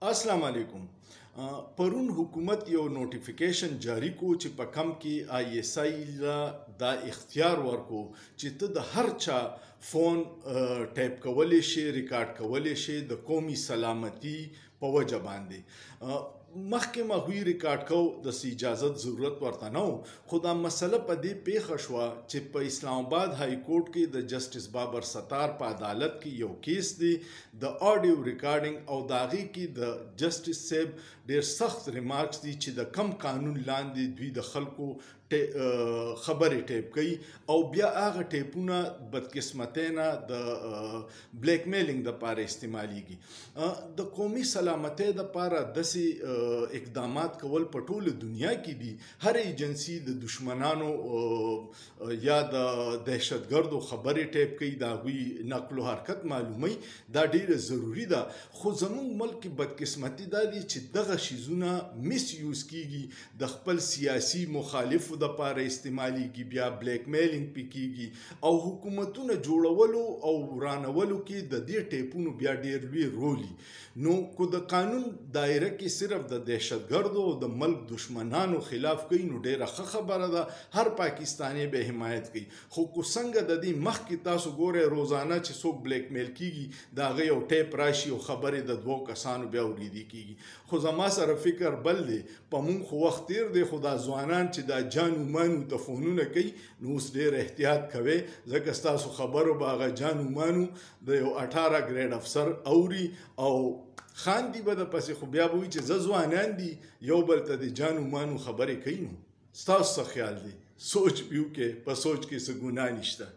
अस्सलाम वालेकुम। پرون حکومت یو نوټیفیکیشن جاری کو چې په کم کې ISI لا دا اختیار ورکو چې ته د هر چا فون ټایپ کولی شي، ریکارډ کولی شي د قومي سلامتي په وجه باندې. مخکې هغوی ریکارډ کو د اجازت ضرورت ورته نه و، خو دا مسله په دې پیښه شوه چې په اسلام آباد های کورټ کې د جسټس بابر ستار په عدالت کې یو کیس دی د آډیو ریکارډینګ، او د هغې کې د جسټس صاحب ډېر سخت ریمارکس دي چې د کم قانون لاندې دوی د خلکو خبرې ټیپ کوي او بیا هغه ټیپونه بدقسمتۍ نه د بلیک میلینګ دپاره استعمالیږي. د قومي سلامتۍ دپاره داسې اقدامات کول په ټوله دنیا کې دي. هر ایجنسي د دشمنانو یا د دهشتګردو خبرې ټیپ کوي، د هغوی نقل و حرکت معلوموي، دا ډیره ضروري ده. خو زموږ ملک کې بدقسمتي دا دي چې دغه شیزونه مس یوز کیږي، د خپل سیاسي مخالفو د پاره استعمالیږي، بیا بلیک میلینګ پې کیږي او حکومتونه جوړولو او ورانولو کې د دې ټیپونو بیا ډېر لوی رول. نو کو د قانون دایره کې صرف د دهشتګردو او د ملک دشمنانو خلاف کوي نو ډېره ښه خبره ده، هر پاکستانی به حمایت کوي. خو کو څنګه د دې مخکې تاسو ګورئ روزانه چې څوک بلیک میل کیږي د هغه یو ټیپ راشي او خبرې د دوو کسانو بیا اورېدې کیږي. خو زما سره فکر بل دی، په مونږ خو وخت تیر دی، خو دا ځوانان چې دا جانو مانو ته فونونه کوي نو اوس ډېر احتیاط کوئ، ځکه ستاسو خبرو به هغه جانو مانو د یو 18 ګریډ افسر اوري او خاندي به دپسې، خو بیا به وایي چې زه ځوانان دي یو بل ته د جانو مانو خبرې کوي. نو ستاسو څه خیال دی؟ سوچ به وکړئ، په سوچ کې څه ګناه نشته.